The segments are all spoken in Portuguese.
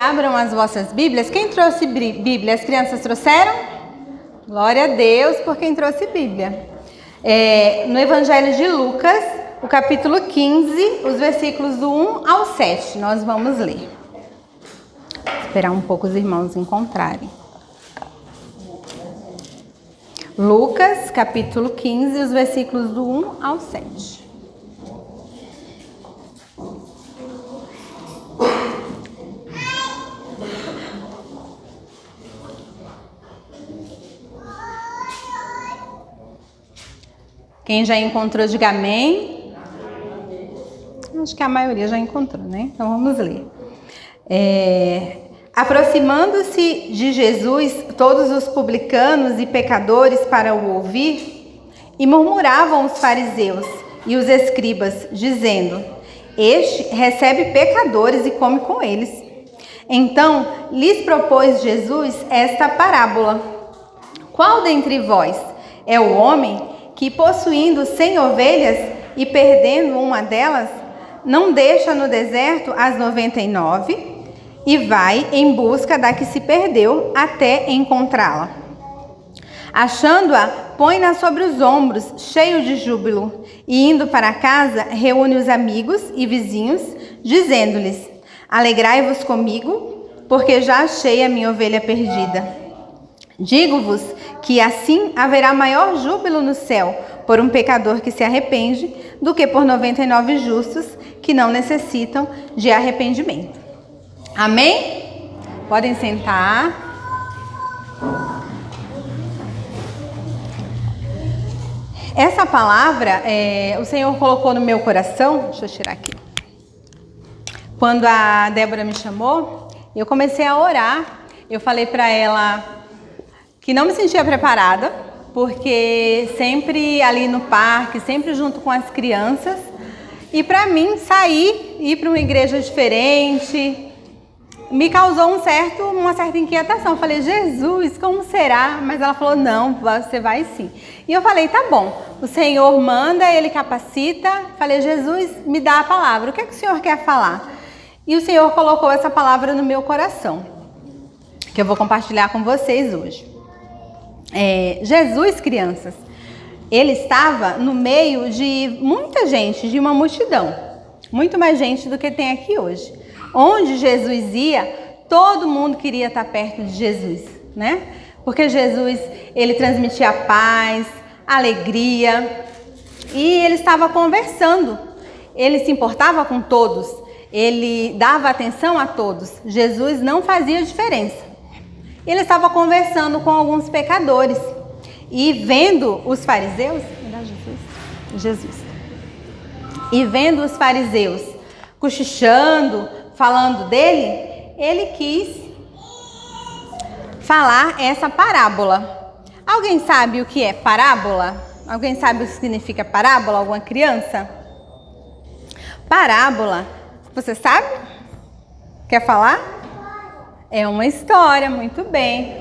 Abram as vossas Bíblias. Quem trouxe Bíblia? As crianças trouxeram? Glória a Deus por quem trouxe Bíblia. No Evangelho de Lucas, o capítulo 15, os versículos do 1 ao 7. Nós vamos ler. Esperar um pouco os irmãos encontrarem. Lucas, capítulo 15, os versículos do 1 ao 7. Quem já encontrou, diga amém. Acho que a maioria já encontrou, né? Então vamos ler. Aproximando-se de Jesus, todos os publicanos e pecadores para o ouvir, e murmuravam os fariseus e os escribas, dizendo: Este recebe pecadores e come com eles. Então lhes propôs Jesus esta parábola: Qual dentre vós é o homem que, possuindo 100 ovelhas e perdendo uma delas, não deixa no deserto as 99 e vai em busca da que se perdeu até encontrá-la? Achando-a, põe-na sobre os ombros, cheio de júbilo, e indo para casa, reúne os amigos e vizinhos, dizendo-lhes: Alegrai-vos comigo, porque já achei a minha ovelha perdida. Digo-vos que assim haverá maior júbilo no céu por um pecador que se arrepende do que por 99 justos que não necessitam de arrependimento. Amém? Podem sentar. Essa palavra o Senhor colocou no meu coração. Deixa eu tirar aqui. Quando a Débora me chamou, eu comecei a orar. Eu falei para ela que não me sentia preparada, porque sempre ali no parque, sempre junto com as crianças, e para mim sair, ir para uma igreja diferente, me causou uma certa inquietação. Eu falei: Jesus, como será? Mas ela falou: não, você vai sim. E eu falei: tá bom, o Senhor manda, Ele capacita. Falei: Jesus, me dá a palavra, o que é que o Senhor quer falar? E o Senhor colocou essa palavra no meu coração, que eu vou compartilhar com vocês hoje. Jesus, crianças, ele estava no meio de muita gente, de uma multidão, muito mais gente do que tem aqui hoje. Onde Jesus ia, todo mundo queria estar perto de Jesus, né? Porque Jesus, ele transmitia paz, alegria, e ele estava conversando, ele se importava com todos, ele dava atenção a todos. Jesus não fazia diferença. Ele estava conversando com alguns pecadores e vendo os fariseus, e vendo os fariseus cochichando, falando dele, ele quis falar essa parábola. Alguém sabe o que é parábola? Alguém sabe o que significa parábola? Alguma criança? Parábola, você sabe? Quer falar? É uma história, muito bem.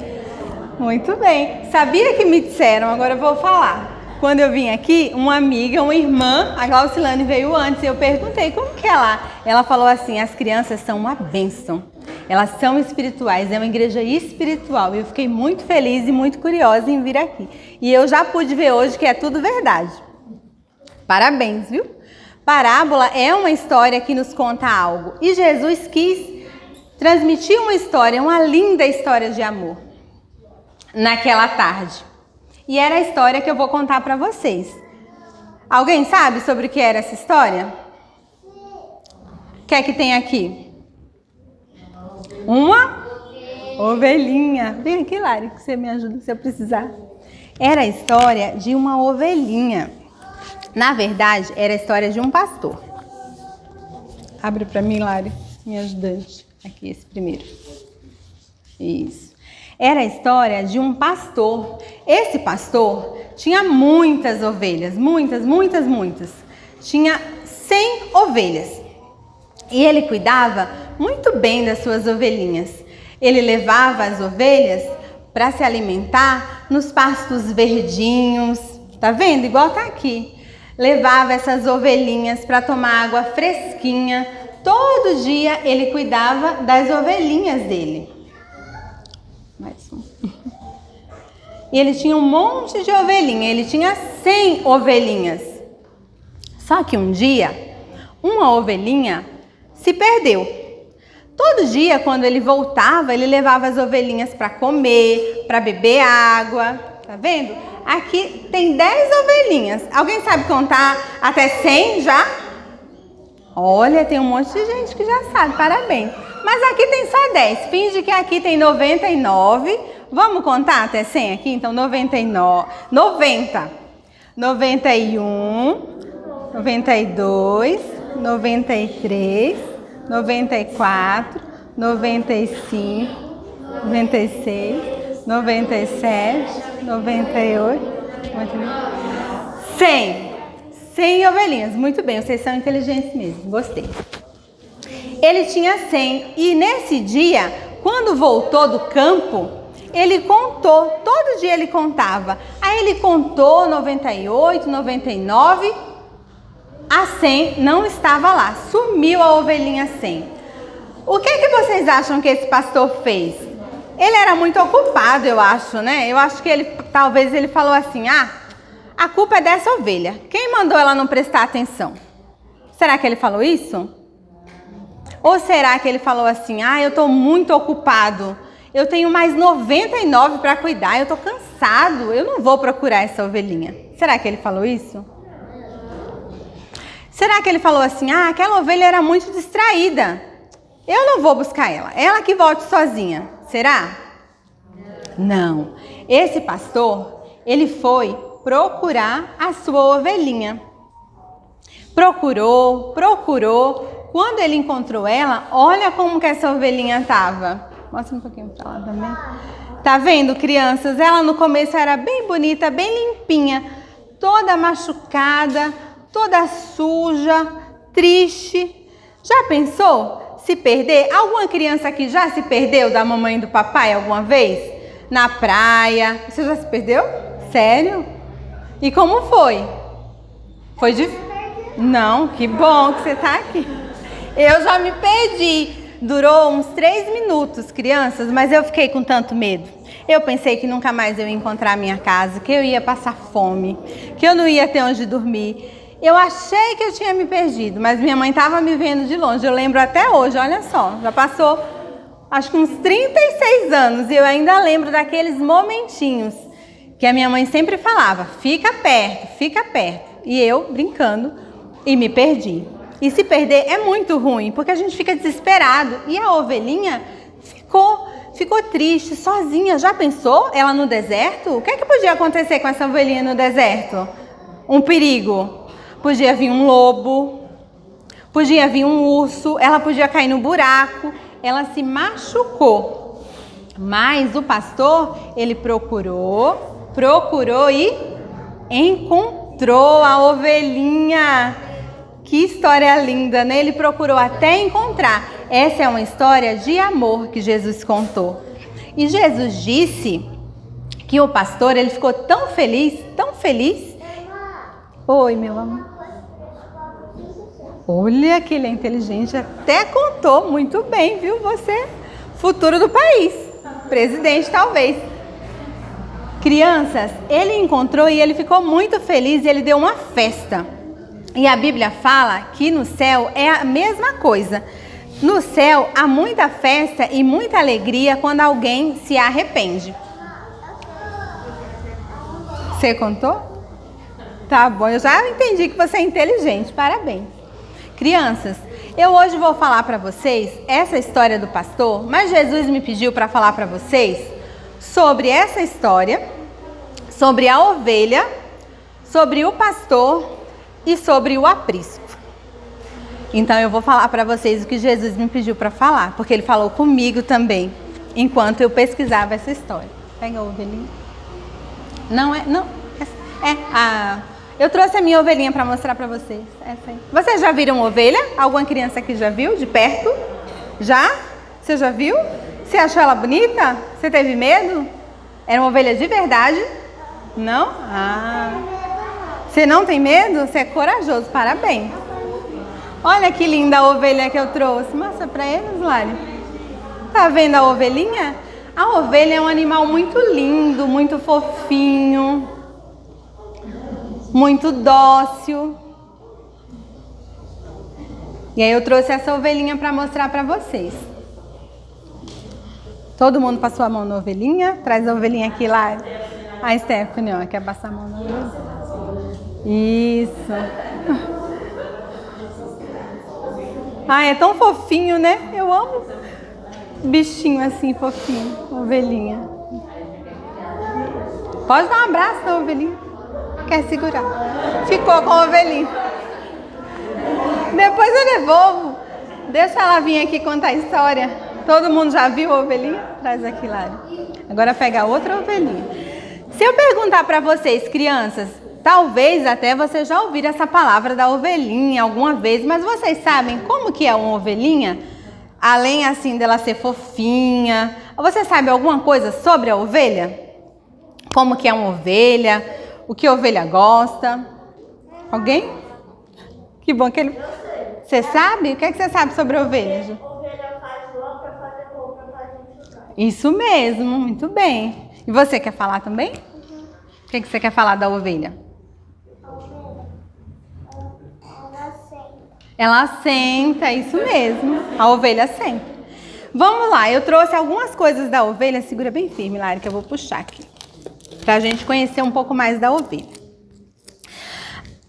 Muito bem. Sabia que me disseram, agora eu vou falar. Quando eu vim aqui, uma amiga, uma irmã, a Glaucilane veio antes, e eu perguntei como que é lá. Ela falou assim: as crianças são uma bênção. Elas são espirituais, é uma igreja espiritual. E eu fiquei muito feliz e muito curiosa em vir aqui. E eu já pude ver hoje que é tudo verdade. Parabéns, viu? Parábola é uma história que nos conta algo. E Jesus quis transmitir uma história, uma linda história de amor, naquela tarde. E era a história que eu vou contar para vocês. Alguém sabe sobre o que era essa história? O que é que tem aqui? Uma ovelhinha. Vem aqui, Lari, que você me ajuda se eu precisar. Era a história de uma ovelhinha. Na verdade, era a história de um pastor. Abre para mim, Lari, minha ajudante. Aqui, esse primeiro. Isso. Era a história de um pastor. Esse pastor tinha muitas ovelhas. Muitas. Tinha 100 ovelhas. E ele cuidava muito bem das suas ovelhinhas. Ele levava as ovelhas para se alimentar nos pastos verdinhos. Tá vendo? Igual tá aqui. Levava essas ovelhinhas para tomar água fresquinha Todo dia ele cuidava das ovelhinhas dele. Mais um. E ele tinha um monte de ovelhinha, ele tinha 100 ovelhinhas. Só que um dia, uma ovelhinha se perdeu. Todo dia, quando ele voltava, ele levava as ovelhinhas para comer, para beber água. Tá vendo? Aqui tem 10 ovelhinhas. Alguém sabe contar até 100 já? Olha, tem um monte de gente que já sabe, parabéns. Mas aqui tem só 10. Finge que aqui tem 99. Vamos contar até 100 aqui? Então, 99, 90, 91, 92, 93, 94, 95, 96, 97, 98, 100. 100 ovelhinhas. Muito bem, vocês são inteligentes mesmo. Gostei. Ele tinha 100 e nesse dia, quando voltou do campo, ele contou. Todo dia ele contava. Aí ele contou 98, 99, a 100 não estava lá. Sumiu a ovelhinha 100. O que vocês acham que esse pastor fez? Ele era muito ocupado, eu acho, né? Eu acho que talvez ele falou assim, a culpa é dessa ovelha. Quem mandou ela não prestar atenção? Será que ele falou isso? Ou será que ele falou assim, eu estou muito ocupado. Eu tenho mais 99 para cuidar, eu estou cansado. Eu não vou procurar essa ovelhinha. Será que ele falou isso? Será que ele falou assim, aquela ovelha era muito distraída. Eu não vou buscar ela. Ela que volte sozinha. Será? Não. Esse pastor, ele foi procurar a sua ovelhinha. Procurou. Quando ele encontrou ela, olha como que essa ovelhinha estava. Mostra um pouquinho para lá também. Tá vendo, crianças? Ela no começo era bem bonita, bem limpinha, toda machucada, toda suja, triste. Já pensou se perder? Alguma criança aqui já se perdeu da mamãe e do papai alguma vez? Na praia? Você já se perdeu? Sério? E como foi? Foi difícil? Não, que bom que você está aqui. Eu já me perdi. Durou uns 3 minutos, crianças, mas eu fiquei com tanto medo. Eu pensei que nunca mais eu ia encontrar a minha casa, que eu ia passar fome, que eu não ia ter onde dormir. Eu achei que eu tinha me perdido, mas minha mãe estava me vendo de longe. Eu lembro até hoje, olha só, já passou acho que uns 36 anos e eu ainda lembro daqueles momentinhos que a minha mãe sempre falava, fica perto, fica perto. E eu, brincando, e me perdi. E se perder é muito ruim, porque a gente fica desesperado. E a ovelhinha ficou triste, sozinha. Já pensou? Ela no deserto? O que é que podia acontecer com essa ovelhinha no deserto? Um perigo. Podia vir um lobo, podia vir um urso, ela podia cair no buraco. Ela se machucou. Mas o pastor, ele procurou e encontrou a ovelhinha. Que história linda, né? Ele procurou até encontrar. Essa é uma história de amor que Jesus contou. E Jesus disse que o pastor, ele ficou tão feliz, tão feliz. Oi, meu amor. Olha que ele é inteligente, até contou muito bem, viu? Você, futuro do país, presidente talvez. Crianças, ele encontrou e ele ficou muito feliz e ele deu uma festa. E a Bíblia fala que no céu é a mesma coisa. No céu há muita festa e muita alegria quando alguém se arrepende. Você contou? Tá bom, eu já entendi que você é inteligente, parabéns. Crianças, eu hoje vou falar para vocês essa história do pastor, mas Jesus me pediu para falar para vocês sobre essa história, sobre a ovelha, sobre o pastor e sobre o aprisco. Então eu vou falar para vocês o que Jesus me pediu para falar, porque ele falou comigo também, enquanto eu pesquisava essa história. Pega a ovelhinha. Eu trouxe a minha ovelhinha para mostrar para vocês. Essa aí. Vocês já viram ovelha? Alguma criança aqui já viu de perto? Já? Você já viu? Você achou ela bonita? Você teve medo? Era uma ovelha de verdade? Não? Você não tem medo? Você é corajoso, parabéns. Olha que linda a ovelha que eu trouxe. Mostra pra eles, Lari. Tá vendo a ovelhinha? A ovelha é um animal muito lindo, muito fofinho, muito dócil. E aí eu trouxe essa ovelhinha para mostrar para vocês. Todo mundo passou a mão na ovelhinha? Traz a ovelhinha aqui, Lari. A Stephanie, ó, quer passar a mão na ovelhinha? Isso. Ai, é tão fofinho, né? Eu amo bichinho assim, fofinho, ovelhinha. Pode dar um abraço na ovelhinha. Quer segurar? Ficou com a ovelhinha. Depois eu devolvo. Deixa ela vir aqui contar a história. Todo mundo já viu a ovelhinha? Traz aqui, Lari. Agora pega outra ovelhinha. Se eu perguntar para vocês, crianças, talvez até vocês já ouviram essa palavra da ovelhinha alguma vez, mas vocês sabem como que é uma ovelhinha? Além assim dela ser fofinha, você sabe alguma coisa sobre a ovelha? Como que é uma ovelha? O que a ovelha gosta? Alguém? Que bom que ele... Você sabe? O que é que você sabe sobre a ovelha, Ju? A ovelha faz lã para fazer roupa para a gente usar. Isso mesmo, muito bem. E você quer falar também? O que é que você quer falar da ovelha? A ovelha, ela senta. Ela senta, isso mesmo. A ovelha senta. Vamos lá, eu trouxe algumas coisas da ovelha. Segura bem firme, Lari, que eu vou puxar aqui. Pra gente conhecer um pouco mais da ovelha.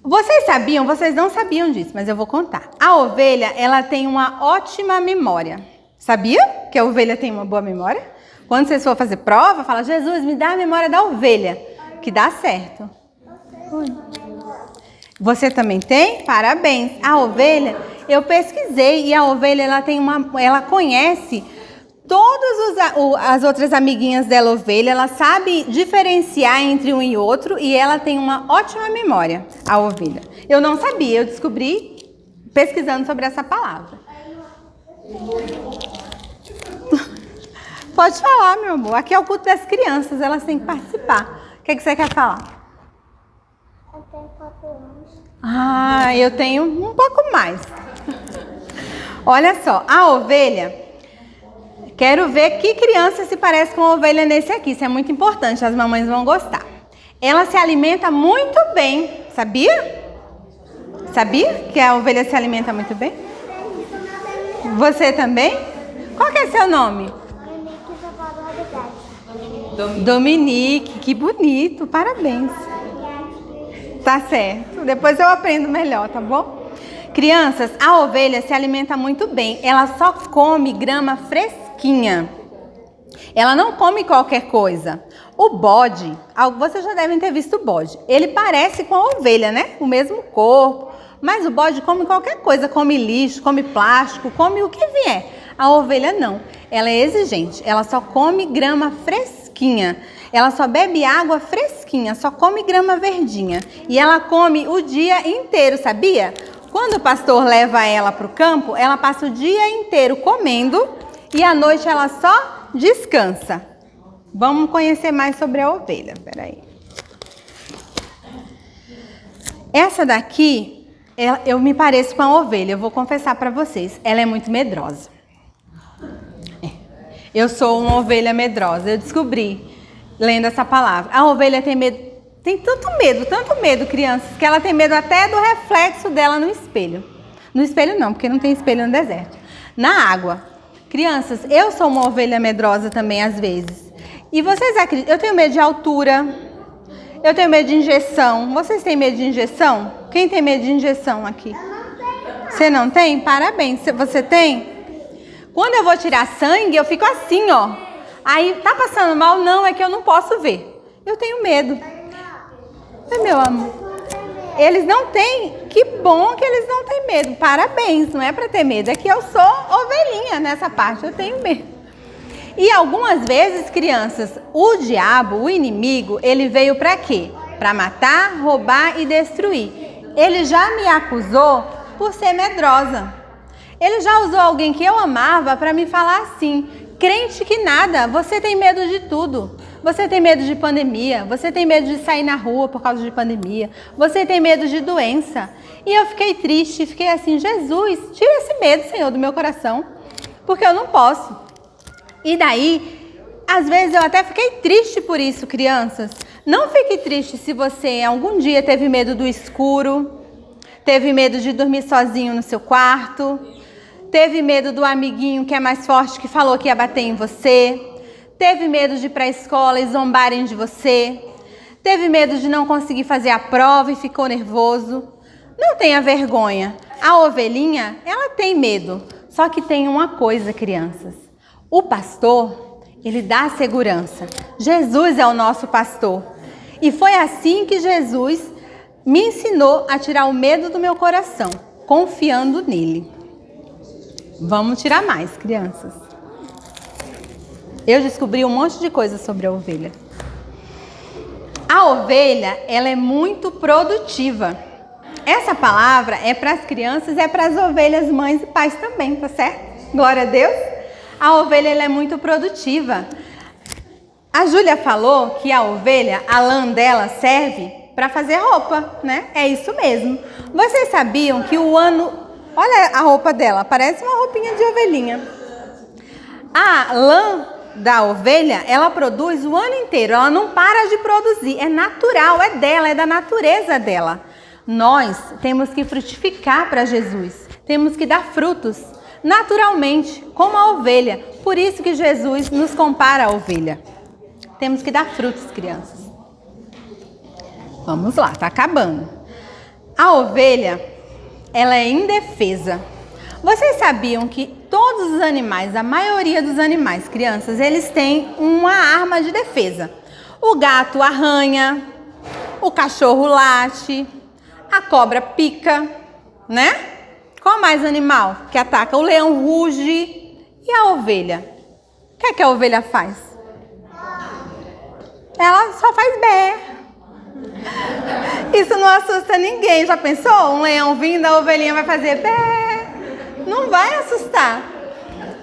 Vocês sabiam? Vocês não sabiam disso, mas eu vou contar. A ovelha, ela tem uma ótima memória. Sabia que a ovelha tem uma boa memória? Quando vocês for fazer prova, fala, Jesus, me dá a memória da ovelha, que dá certo. Você também tem? Parabéns. A ovelha, eu pesquisei e a ovelha ela conhece todas as outras amiguinhas dela ovelha, ela sabe diferenciar entre um e outro e ela tem uma ótima memória, a ovelha. Eu não sabia, eu descobri pesquisando sobre essa palavra. Pode falar, meu amor. Aqui é o culto das crianças, elas têm que participar. O que você quer falar? Eu tenho 4 anos. Ah, eu tenho um pouco mais. Olha só, a ovelha... Quero ver que criança se parece com a ovelha nesse aqui. Isso é muito importante, as mamães vão gostar. Ela se alimenta muito bem, sabia? Sabia que a ovelha se alimenta muito bem? Você também? Qual que é seu nome? Dominique, que bonito, parabéns. Tá certo, depois eu aprendo melhor, tá bom? Crianças, a ovelha se alimenta muito bem, ela só come grama fresquinha. Ela não come qualquer coisa. O bode, vocês já devem ter visto o bode. Ele parece com a ovelha, né? O mesmo corpo. Mas o bode come qualquer coisa, come lixo, come plástico, come o que vier. A ovelha não. Ela é exigente. Ela só come grama fresquinha. Ela só bebe água fresquinha, só come grama verdinha. E ela come o dia inteiro, sabia? Quando o pastor leva ela para o campo, ela passa o dia inteiro comendo e à noite ela só descansa. Vamos conhecer mais sobre a ovelha. Peraí. Essa daqui, eu me pareço com a ovelha, eu vou confessar para vocês. Ela é muito medrosa. Eu sou uma ovelha medrosa, eu descobri lendo essa palavra. A ovelha tem medo. Tem tanto medo, crianças, que ela tem medo até do reflexo dela no espelho. No espelho não, porque não tem espelho no deserto. Na água. Crianças, eu sou uma ovelha medrosa também às vezes. E vocês acreditam? Eu tenho medo de altura. Eu tenho medo de injeção. Vocês têm medo de injeção? Quem tem medo de injeção aqui? Eu não tenho. Você não tem? Parabéns. Você tem? Quando eu vou tirar sangue, eu fico assim, ó. Aí, tá passando mal? Não, é que eu não posso ver. Eu tenho medo. É, meu amor. Eles não têm. Que bom que eles não têm medo. Parabéns, não é para ter medo. É que eu sou ovelhinha nessa parte. Eu tenho medo. E algumas vezes, crianças, o diabo, o inimigo, ele veio para quê? Para matar, roubar e destruir. Ele já me acusou por ser medrosa. Ele já usou alguém que eu amava para me falar assim: crente que nada, você tem medo de tudo. Você tem medo de pandemia, você tem medo de sair na rua por causa de pandemia, você tem medo de doença. E eu fiquei triste, fiquei assim, Jesus, tira esse medo, Senhor, do meu coração, porque eu não posso. E daí, às vezes eu até fiquei triste por isso, crianças. Não fique triste se você algum dia teve medo do escuro, teve medo de dormir sozinho no seu quarto, teve medo do amiguinho que é mais forte que falou que ia bater em você, teve medo de ir para a escola e zombarem de você, teve medo de não conseguir fazer a prova e ficou nervoso. Não tenha vergonha. A ovelhinha, ela tem medo. Só que tem uma coisa, crianças. O pastor, ele dá segurança. Jesus é o nosso pastor. E foi assim que Jesus me ensinou a tirar o medo do meu coração, confiando nele. Vamos tirar mais, crianças. Eu descobri um monte de coisa sobre a ovelha. A ovelha, ela é muito produtiva. Essa palavra é para as crianças e é para as ovelhas, mães e pais também, tá certo? Glória a Deus. A ovelha, ela é muito produtiva. A Júlia falou que a ovelha, a lã dela serve para fazer roupa, né? É isso mesmo. Vocês sabiam que o ano... Olha a roupa dela, parece uma roupinha de ovelhinha. A lã da ovelha, ela produz o ano inteiro, ela não para de produzir, é natural, é dela, é da natureza dela. Nós temos que frutificar para Jesus, temos que dar frutos naturalmente, como a ovelha. Por isso que Jesus nos compara à ovelha. Temos que dar frutos, crianças. Vamos lá, tá acabando. A ovelha, ela é indefesa. Vocês sabiam que todos os animais, a maioria dos animais, crianças, eles têm uma arma de defesa. O gato arranha, o cachorro late, a cobra pica, né? Qual mais animal que ataca? O leão ruge. E a ovelha? O que é que a ovelha faz? Ela só faz bé. Isso não assusta ninguém. Já pensou? Um leão vindo, a ovelhinha vai fazer bé. Não vai assustar.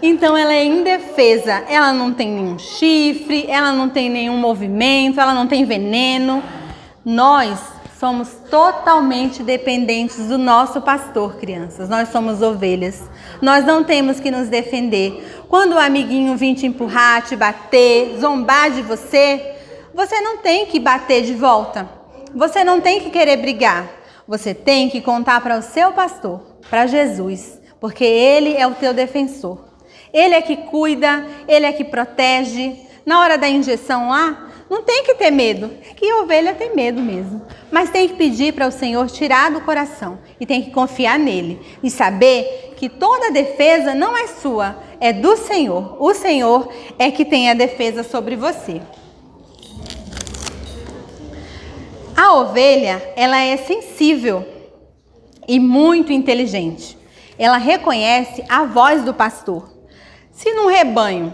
Então ela é indefesa. Ela não tem nenhum chifre, ela não tem nenhum movimento, ela não tem veneno. Nós somos totalmente dependentes do nosso pastor, crianças. Nós somos ovelhas. Nós não temos que nos defender. Quando o amiguinho vir te empurrar, te bater, zombar de você, você não tem que bater de volta. Você não tem que querer brigar. Você tem que contar para o seu pastor, para Jesus, porque ele é o teu defensor. Ele é que cuida, ele é que protege. Na hora da injeção lá, não tem que ter medo. É que a ovelha tem medo mesmo. Mas tem que pedir para o Senhor tirar do coração. E tem que confiar nele. E saber que toda defesa não é sua, é do Senhor. O Senhor é que tem a defesa sobre você. A ovelha, ela é sensível e muito inteligente. Ela reconhece a voz do pastor. Se num rebanho,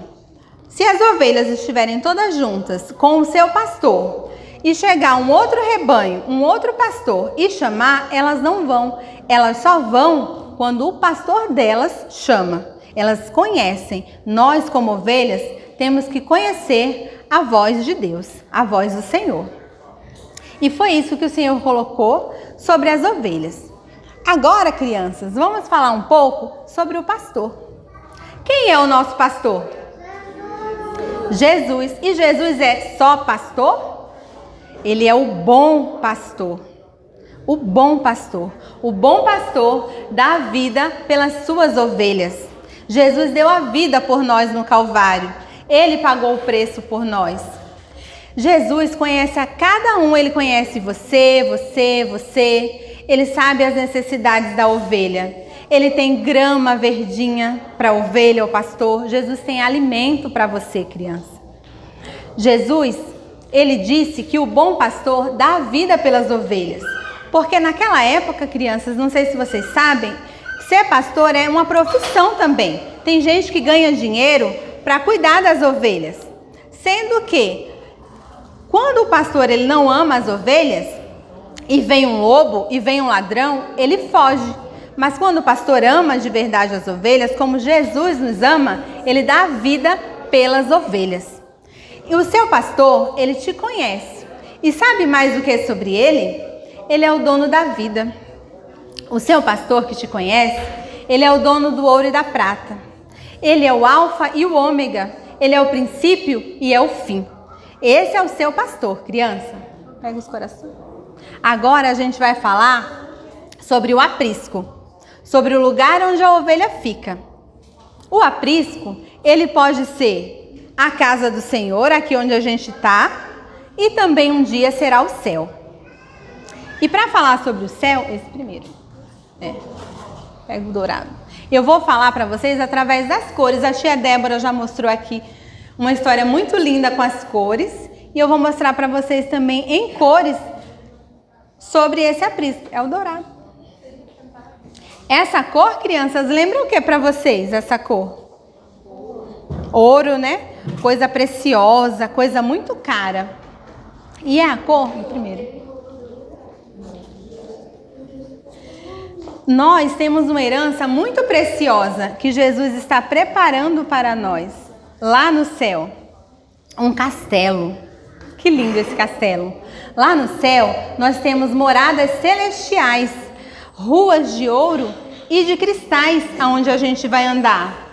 se as ovelhas estiverem todas juntas com o seu pastor e chegar um outro rebanho, um outro pastor e chamar, elas não vão. Elas só vão quando o pastor delas chama. Elas conhecem. Nós, como ovelhas, temos que conhecer a voz de Deus, a voz do Senhor. E foi isso que o Senhor colocou sobre as ovelhas. Agora, crianças, vamos falar um pouco sobre o pastor. Quem é o nosso pastor? Jesus. E Jesus é só pastor? Ele é o bom pastor. O bom pastor. O bom pastor dá a vida pelas suas ovelhas. Jesus deu a vida por nós no Calvário. Ele pagou o preço por nós. Jesus conhece a cada um. Ele conhece você. Ele sabe as necessidades da ovelha. Ele tem grama verdinha para a ovelha ou pastor. Jesus tem alimento para você, criança. Jesus, ele disse que o bom pastor dá a vida pelas ovelhas. Porque naquela época, crianças, não sei se vocês sabem, ser pastor é uma profissão também. Tem gente que ganha dinheiro para cuidar das ovelhas. Sendo que, quando o pastor ele não ama as ovelhas, e vem um lobo, e vem um ladrão, ele foge. Mas quando o pastor ama de verdade as ovelhas, como Jesus nos ama, ele dá a vida pelas ovelhas. E o seu pastor, ele te conhece. E sabe mais do que sobre ele? Ele é o dono da vida. O seu pastor que te conhece, ele é o dono do ouro e da prata. Ele é o alfa e o ômega. Ele é o princípio e é o fim. Esse é o seu pastor, criança. Pega os corações. Agora a gente vai falar sobre o aprisco, sobre o lugar onde a ovelha fica. O aprisco, ele pode ser a casa do Senhor, aqui onde a gente está, e também um dia será o céu. E para falar sobre o céu, esse primeiro, pega o dourado. Eu vou falar para vocês através das cores. A tia Débora já mostrou aqui uma história muito linda com as cores, e eu vou mostrar para vocês também em cores sobre esse aprisco. É o dourado. Essa cor, crianças, lembra o que para vocês, essa cor? Ouro, né? Coisa preciosa, coisa muito cara. E é a cor, primeiro. Nós temos uma herança muito preciosa que Jesus está preparando para nós, lá no céu. Um castelo. Que lindo esse castelo. Lá no céu, nós temos moradas celestiais, ruas de ouro e de cristais, aonde a gente vai andar.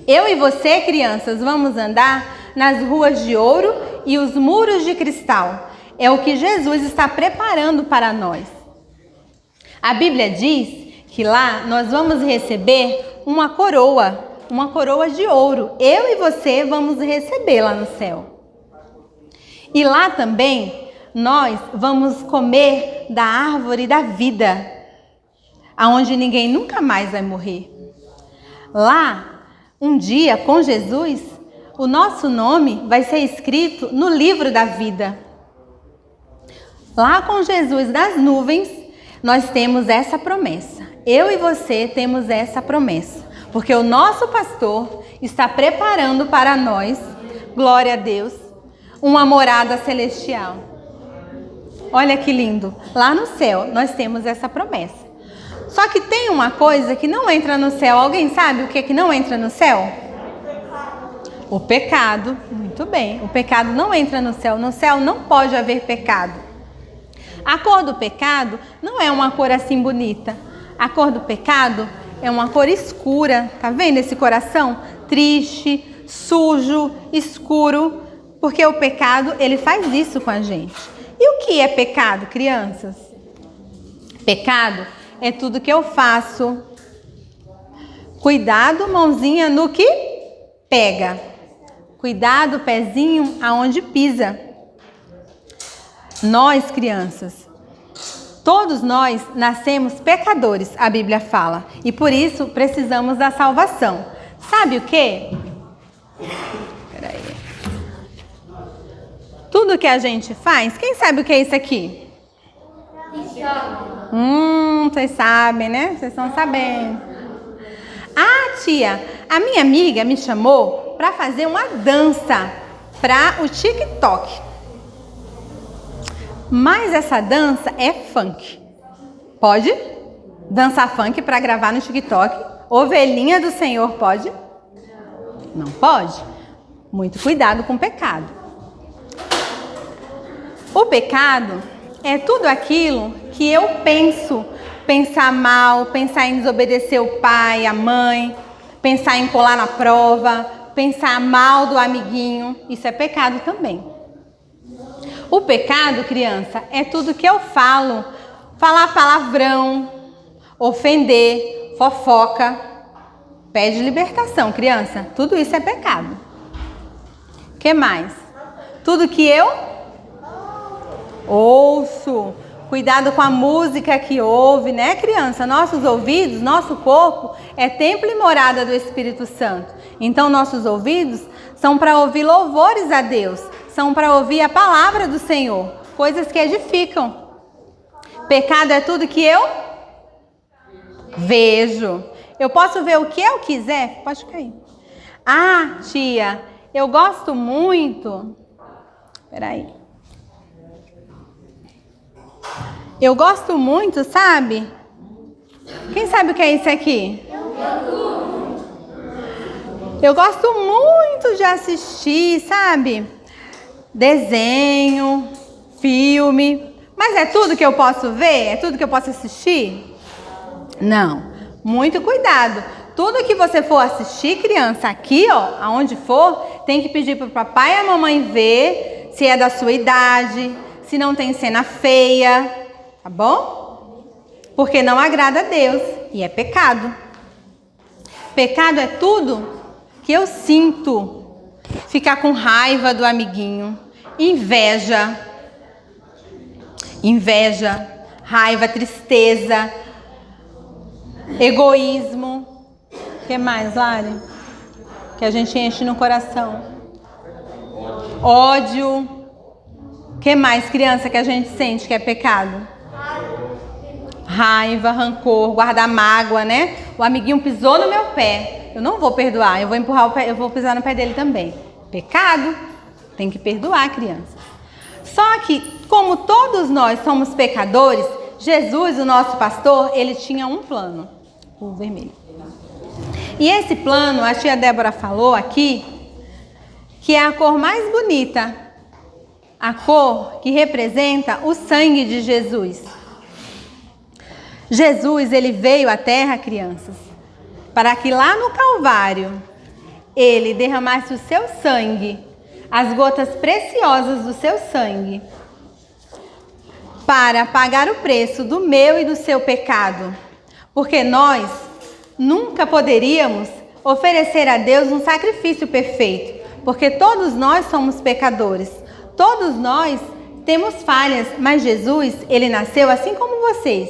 Eu e você, crianças, vamos andar nas ruas de ouro e os muros de cristal. É o que Jesus está preparando para nós. A Bíblia diz que lá nós vamos receber uma coroa de ouro. Eu e você vamos receber lá no céu. E lá também nós vamos comer da árvore da vida, aonde ninguém nunca mais vai morrer. Lá, um dia, com Jesus, o nosso nome vai ser escrito no livro da vida. Lá com Jesus nas nuvens, nós temos essa promessa. Eu e você temos essa promessa, porque o nosso pastor está preparando para nós, glória a Deus, uma morada celestial. Olha que lindo. Lá no céu nós temos essa promessa. Só que tem uma coisa que não entra no céu. Alguém sabe o que é que não entra no céu? O pecado. Muito bem. O pecado não entra no céu. No céu não pode haver pecado. A cor do pecado não é uma cor assim bonita. A cor do pecado é uma cor escura. Tá vendo esse coração? Triste, sujo, escuro. Porque o pecado, ele faz isso com a gente. E o que é pecado, crianças? Pecado é tudo que eu faço. Cuidado, mãozinha, no que pega. Cuidado, pezinho, aonde pisa. Nós, crianças, todos nós nascemos pecadores, a Bíblia fala. E por isso precisamos da salvação. Sabe o quê? Peraí. Tudo que a gente faz, quem sabe o que é isso aqui? Vocês sabem, né? Vocês estão sabendo. Ah, tia, a minha amiga me chamou para fazer uma dança para o TikTok. Mas essa dança é funk. Pode? Dançar funk para gravar no TikTok? Ovelhinha do Senhor pode? Não pode? Muito cuidado com o pecado. O pecado é tudo aquilo que eu penso. Pensar mal, pensar em desobedecer o pai, a mãe, pensar em colar na prova, pensar mal do amiguinho. Isso é pecado também. O pecado, criança, é tudo que eu falo. Falar palavrão, ofender, fofoca. Pede libertação, criança. Tudo isso é pecado. O que mais? Tudo que eu ouço. Cuidado com a música que ouve, né, criança? Nossos ouvidos, nosso corpo é templo e morada do Espírito Santo. Então, nossos ouvidos são para ouvir louvores a Deus. São para ouvir a palavra do Senhor. Coisas que edificam. Pecado é tudo que eu vejo. Eu posso ver o que eu quiser? Pode cair. Ah, tia, eu gosto muito. Peraí. Eu gosto muito, sabe? Quem sabe o que é isso aqui? Eu gosto muito de assistir, sabe? Desenho, filme. Mas é tudo que eu posso ver? É tudo que eu posso assistir? Não. Muito cuidado. Tudo que você for assistir, criança, aqui, ó, aonde for, tem que pedir para o papai e a mamãe ver se é da sua idade, se não tem cena feia, tá bom? Porque não agrada a Deus e é pecado. Pecado é tudo que eu sinto. Ficar com raiva do amiguinho, inveja, raiva, tristeza, egoísmo. O que mais, Lari? Que a gente enche no coração. Ódio. O que mais, criança, que a gente sente que é pecado? Raiva, rancor, guardar mágoa, né? O amiguinho pisou no meu pé. Eu não vou perdoar, eu vou empurrar o pé, eu vou pisar no pé dele também. Pecado. Tem que perdoar, criança. Só que, como todos nós somos pecadores, Jesus, o nosso pastor, ele tinha um plano. O vermelho. E esse plano, a tia Débora falou aqui, que é a cor mais bonita. A cor que representa o sangue de Jesus. Jesus, ele veio à terra, crianças, para que lá no Calvário, ele derramasse o seu sangue, as gotas preciosas do seu sangue, para pagar o preço do meu e do seu pecado. Porque nós nunca poderíamos oferecer a Deus um sacrifício perfeito, porque todos nós somos pecadores, todos nós temos falhas, mas Jesus, ele nasceu assim como vocês,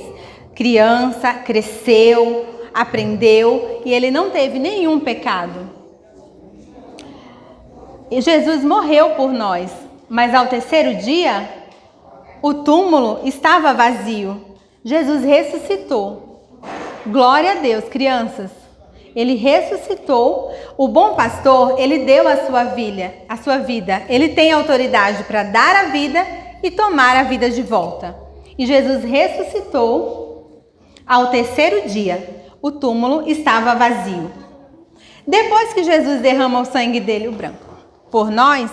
criança, cresceu, aprendeu e ele não teve nenhum pecado. E Jesus morreu por nós, mas ao terceiro dia, o túmulo estava vazio. Jesus ressuscitou. Glória a Deus, crianças. Ele ressuscitou. O bom pastor, ele deu a sua vida. Ele tem autoridade para dar a vida e tomar a vida de volta. E Jesus ressuscitou ao terceiro dia. O túmulo estava vazio. Depois que Jesus derrama o sangue dele, o branco, por nós,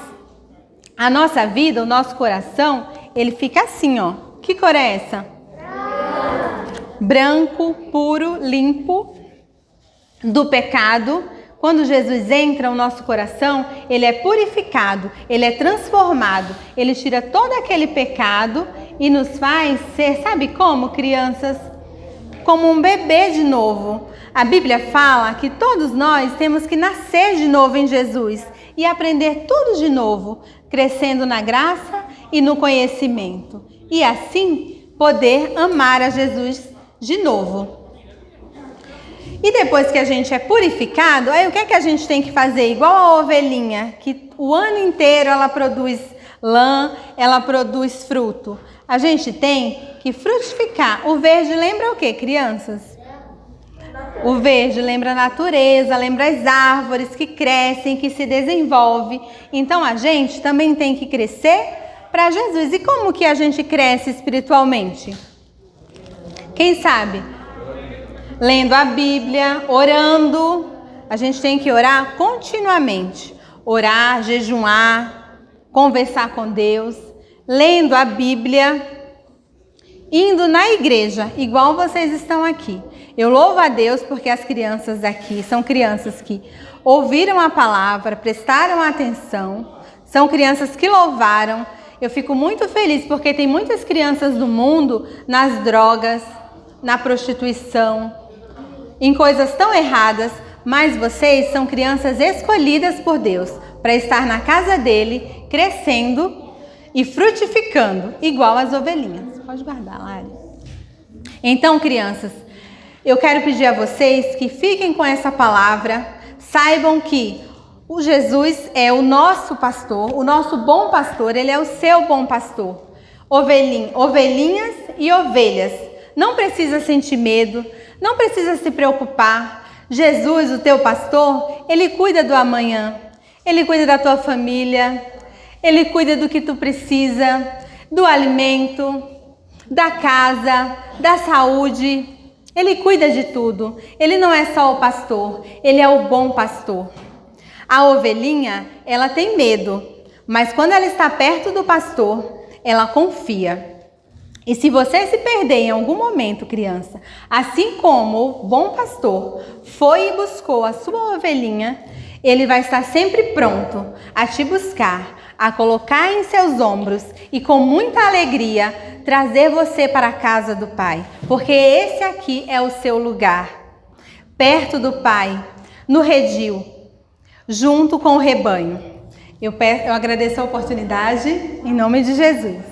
a nossa vida, o nosso coração, ele fica assim, ó. Que cor é essa? Branco, puro, limpo do pecado. Quando Jesus entra no nosso coração, ele é purificado, ele é transformado, ele tira todo aquele pecado e nos faz ser, sabe como, crianças? Como um bebê de novo. A Bíblia fala que todos nós temos que nascer de novo em Jesus e aprender tudo de novo, crescendo na graça e no conhecimento. E assim poder amar a Jesus de novo. E depois que a gente é purificado, aí o que é que a gente tem que fazer? Igual a ovelhinha, que o ano inteiro ela produz lã, ela produz fruto. A gente tem que frutificar. O verde lembra o quê, crianças? O verde lembra a natureza, lembra as árvores que crescem, que se desenvolvem. Então a gente também tem que crescer para Jesus. E como que a gente cresce espiritualmente? Quem sabe? Lendo a Bíblia, orando. A gente tem que orar continuamente. Orar, jejuar, conversar com Deus, lendo a Bíblia, indo na igreja, igual vocês estão aqui. Eu louvo a Deus porque as crianças aqui são crianças que ouviram a palavra, prestaram atenção, são crianças que louvaram. Eu fico muito feliz porque tem muitas crianças do mundo nas drogas, na prostituição, em coisas tão erradas, mas vocês são crianças escolhidas por Deus para estar na casa dele, crescendo e frutificando, igual as ovelhinhas. Pode guardar, Lari. Então, crianças, eu quero pedir a vocês que fiquem com essa palavra, saibam que o Jesus é o nosso pastor, o nosso bom pastor, ele é o seu bom pastor. Ovelhinhas e ovelhas. Não precisa sentir medo, não precisa se preocupar. Jesus, o teu pastor, ele cuida do amanhã, ele cuida da tua família, ele cuida do que tu precisa, do alimento, da casa, da saúde. Ele cuida de tudo. Ele não é só o pastor, ele é o bom pastor. A ovelhinha, ela tem medo, mas quando ela está perto do pastor, ela confia. E se você se perder em algum momento, criança, assim como o bom pastor foi e buscou a sua ovelhinha, ele vai estar sempre pronto a te buscar, a colocar em seus ombros e com muita alegria trazer você para a casa do Pai, porque esse aqui é o seu lugar, perto do Pai, no redil, junto com o rebanho. Eu agradeço a oportunidade em nome de Jesus.